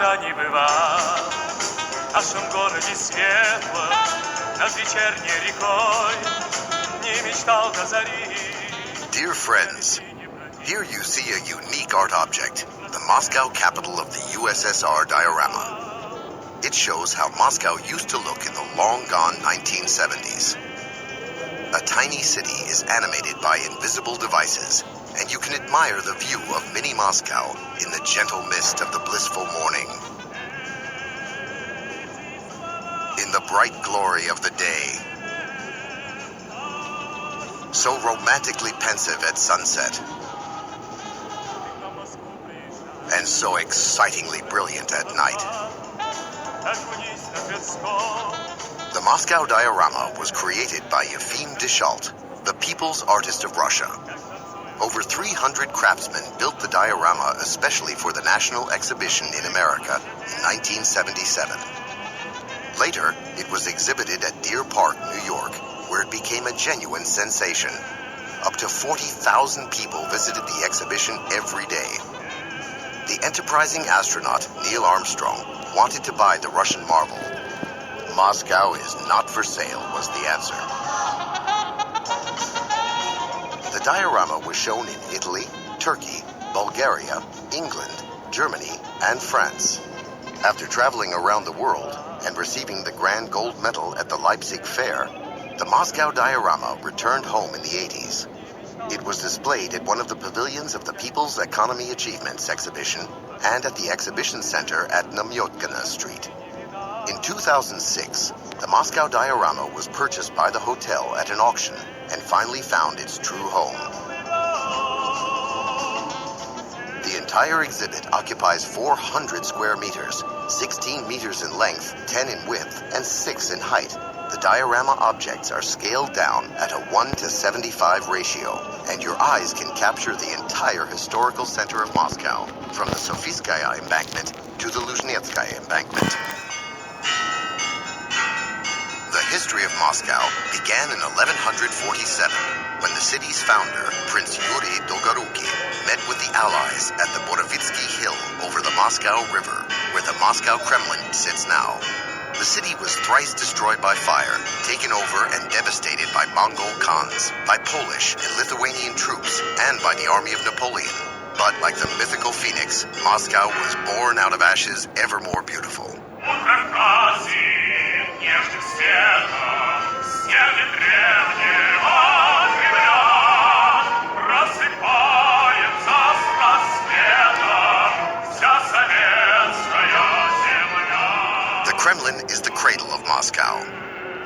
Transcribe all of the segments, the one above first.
никогда не бывал в нашем городе светлом, над вечерней рекой, не мечтал до зари. Dear friends, here you see a unique art object, the Moscow capital of the USSR diorama. It shows how Moscow used to look in the long-gone 1970s. A tiny city is animated by invisible devices, and you can admire the view of mini Moscow in the gentle mist of the blissful morning. In the bright glory of the day. So romantically pensive at sunset. And so excitingly brilliant at night. The Moscow diorama was created by Yefim Deshalt, the people's artist of Russia. Over 300 craftsmen built the diorama especially for the National Exhibition in America in 1977. Later, it was exhibited at Deer Park, New York, where it became a genuine sensation. Up to 40,000 people visited the exhibition every day. The enterprising astronaut Neil Armstrong wanted to buy the Russian marvel. Moscow is not for sale, was the answer. The diorama was shown in Italy, Turkey, Bulgaria, England, Germany, and France. After traveling around the world and receiving the grand gold medal at the Leipzig Fair, the Moscow diorama returned home in the 80s. It was displayed at one of the pavilions of the People's Economy Achievements exhibition and at the exhibition center at Namyotkin Street. In 2006, the Moscow diorama was purchased by the hotel at an auction and finally found its true home. The entire exhibit occupies 400 square meters, 16 meters in length, 10 in width, and 6 in height. The diorama objects are scaled down at a 1:75 ratio, and your eyes can capture the entire historical center of Moscow, from the Sofiskaya embankment to the Luzhnetskaya embankment. The history of Moscow began in 1147, when the city's founder, Prince Yuri Dolgoruki, met with the Allies at the Borovitsky Hill over the Moscow River, where the Moscow Kremlin sits now. The city was thrice destroyed by fire, taken over and devastated by Mongol Khans, by Polish and Lithuanian troops, and by the army of Napoleon. But like the mythical phoenix, Moscow was born out of ashes ever more beautiful. The Kremlin is the cradle of Moscow.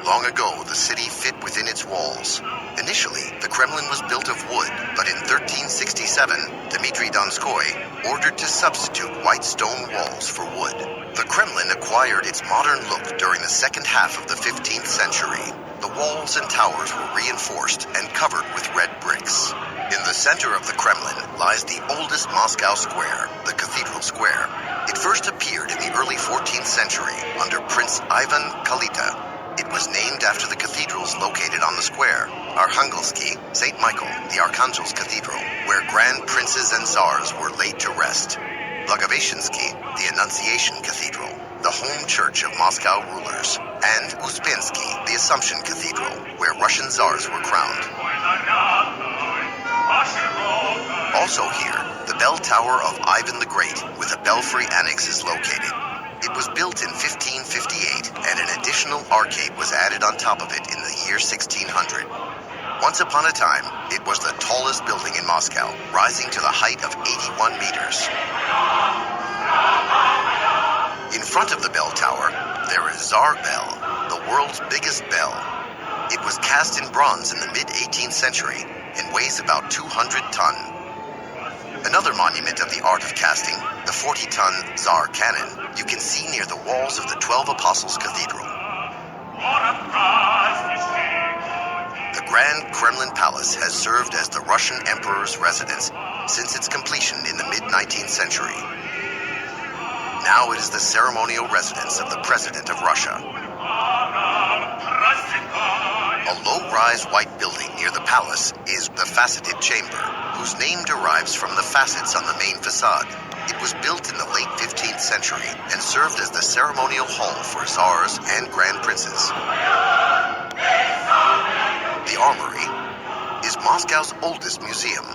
Long ago, the city fit within its walls. Initially, the Kremlin was built of wood, but in 1367, Dmitry Donskoy ordered to substitute white stone walls for wood. The Kremlin acquired its modern look during the second half of the 15th century. The walls and towers were reinforced and covered with red bricks. In the center of the Kremlin lies the oldest Moscow square, the Cathedral Square. It first appeared in the early 14th century under Prince Ivan Kalita. It was named after the cathedrals located on the square, Arkhangelsky, St. Michael, the Archangel's Cathedral, where grand princes and tsars were laid to rest, Blagoveshensky, the Annunciation Cathedral, the home church of Moscow rulers, and Uspensky, the Assumption Cathedral, where Russian tsars were crowned. Also here, the bell tower of Ivan the Great, with a belfry annex, is located. It was built in 1558, and an additional arcade was added on top of it in the year 1600. Once upon a time, it was the tallest building in Moscow, rising to the height of 81 meters. In front of the bell tower, there is Tsar Bell, the world's biggest bell. It was cast in bronze in the mid-18th century and weighs about 200 tons. Another monument of the art of casting, the 40-ton Tsar cannon, you can see near the walls of the 12 Apostles Cathedral. The Grand Kremlin Palace has served as the Russian Emperor's residence since its completion in the mid-19th century. Now it is the ceremonial residence of the President of Russia. A low-rise white building near the palace is the Faceted Chamber, whose name derives from the facets on the main facade. It was built in the late 15th century and served as the ceremonial hall for czars and grand princes. The Armory is Moscow's oldest museum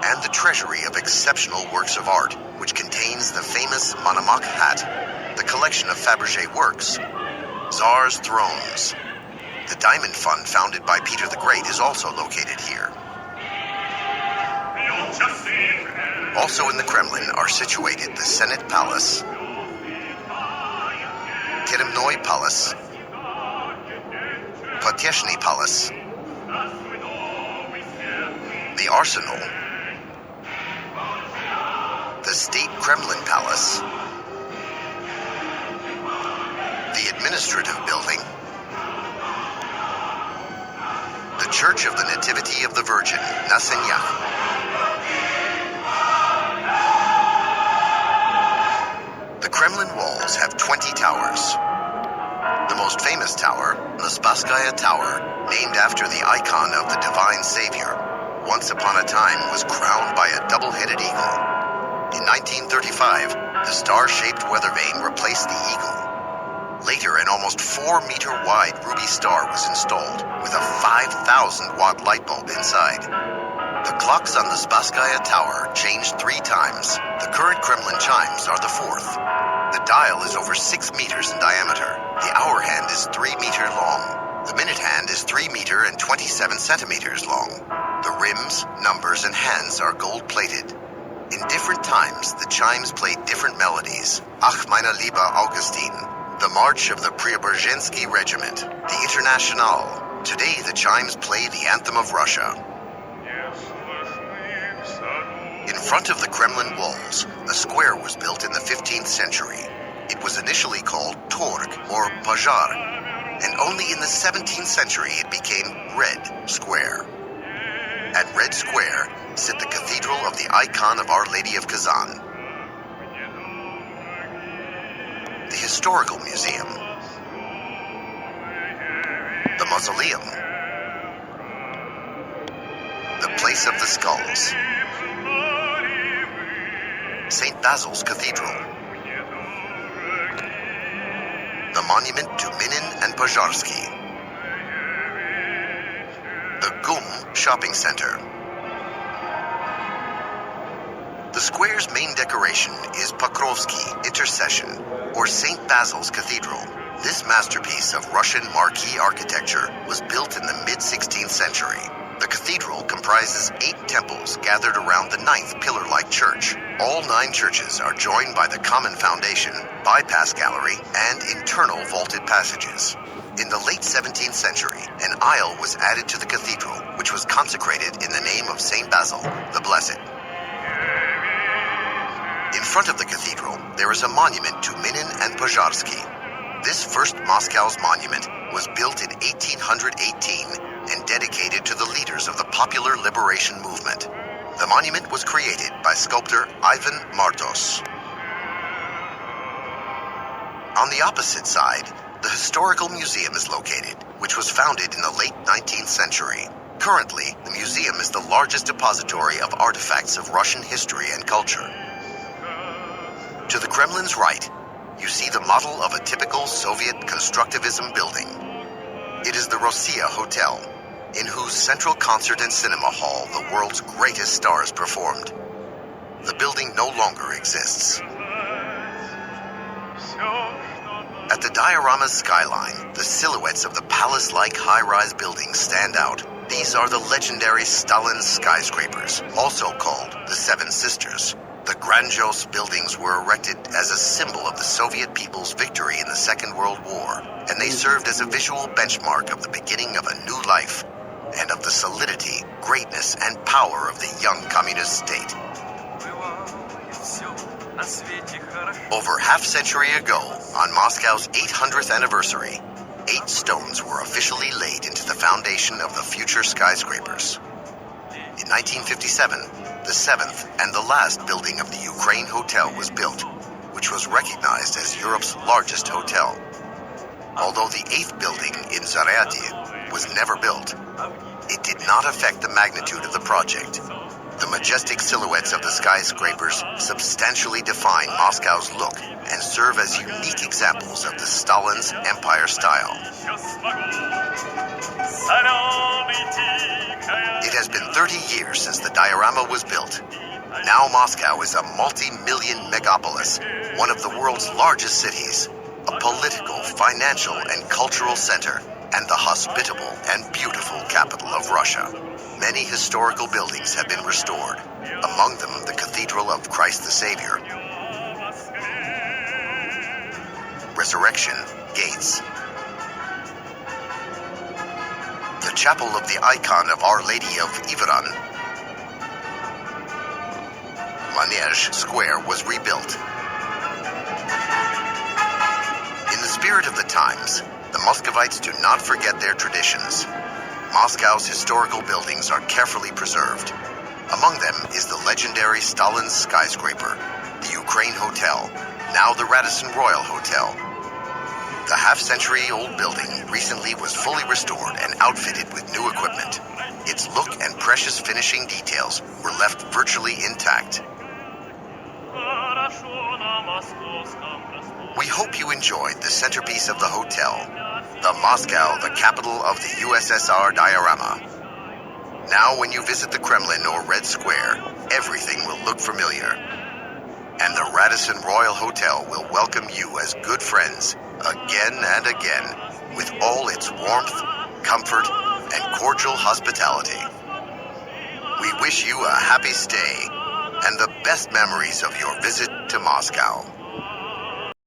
and the treasury of exceptional works of art, which contains the famous Monomakh hat, the collection of Fabergé works, Tsar's thrones. The Diamond Fund founded by Peter the Great is also located here. Also in the Kremlin are situated the Senate Palace, Keremnoy Palace, Potyeshny Palace, the Arsenal, the State Kremlin Palace, the Administrative Building, the Church of the Nativity of the Virgin, Nasenyak. The Kremlin walls have 20 towers. The most famous tower, the Spasskaya Tower, named after the icon of the Divine Savior, once upon a time was crowned by a double-headed eagle. In 1935, the star-shaped weather vane replaced the eagle. Later, an almost 4-meter-wide ruby star was installed with a 5,000-watt light bulb inside. The clocks on the Spasskaya Tower changed 3 times. The current Kremlin chimes are the 4th. The dial is over 6 meters in diameter. The hour hand is 3 meter long. The minute hand is 3 meter and 27 centimeters long. The rims, numbers, and hands are gold-plated. In different times, the chimes played different melodies. Ach meine liebe Augustine, the March of the Preobrazhensky Regiment, the Internationale. Today, the chimes play the Anthem of Russia. In front of the Kremlin walls, a square was built in the 15th century. It was initially called Torg, or Bazaar, and only in the 17th century it became Red Square. At Red Square sit the cathedral of the icon of Our Lady of Kazan, the Historical Museum, the Mausoleum, the Place of the Skulls, St. Basil's Cathedral, the monument to Minin and Pozharsky, the GUM Shopping Center. The square's main decoration is Pokrovsky Intercession, or St. Basil's Cathedral. This masterpiece of Russian marquee architecture was built in the mid-16th century. The cathedral comprises 8 temples gathered around the 9th pillar-like church. All 9 churches are joined by the common foundation, bypass gallery, and internal vaulted passages. In the late 17th century, an aisle was added to the cathedral, which was consecrated in the name of St. Basil, the Blessed. In front of the cathedral, there is a monument to Minin and Pozharsky. This first Moscow's monument was built in 1818 and dedicated to the leaders of the Popular Liberation Movement. The monument was created by sculptor Ivan Martos. On the opposite side, the Historical Museum is located, which was founded in the late 19th century. Currently, the museum is the largest depository of artifacts of Russian history and culture. To the Kremlin's right, you see the model of a typical Soviet constructivism building. It is the Rossiya Hotel, in whose central concert and cinema hall the world's greatest stars performed. The building no longer exists. At the Diorama's skyline, the silhouettes of the palace-like high-rise buildings stand out. These are the legendary Stalin skyscrapers, also called the Seven Sisters. The grandiose buildings were erected as a symbol of the Soviet people's victory in the Second World War, and they served as a visual benchmark of the beginning of a new life and of the solidity, greatness, and power of the young communist state. Over half-century ago, on Moscow's 800th anniversary, 8 stones were officially laid into the foundation of the future skyscrapers. In 1957, the 7th and the last building of the Ukraine Hotel was built, which was recognized as Europe's largest hotel. Although the 8th building in Zaryadye was never built, it did not affect the magnitude of the project. The majestic silhouettes of the skyscrapers substantially define Moscow's look and serve as unique examples of the Stalin's empire style. It has been 30 years since the diorama was built. Now Moscow is a multi-million megapolis, one of the world's largest cities, a political, financial, and cultural center, and the hospitable and beautiful capital of Russia. Many historical buildings have been restored, among them the Cathedral of Christ the Savior, Resurrection Gates, the chapel of the icon of Our Lady of Iveran. Manege Square was rebuilt. In the spirit of the times, the Muscovites do not forget their traditions. Moscow's historical buildings are carefully preserved. Among them is the legendary Stalin's skyscraper, the Ukraine Hotel, now the Radisson Royal Hotel. The half-century-old building recently was fully restored and outfitted with new equipment. Its look and precious finishing details were left virtually intact. We hope you enjoyed the centerpiece of the hotel, the Moscow, the capital of the USSR diorama. Now when you visit the Kremlin or Red Square, everything will look familiar. And the Radisson Royal Hotel will welcome you as good friends again and again with all its warmth, comfort, and cordial hospitality. We wish you a happy stay and the best memories of your visit to Moscow.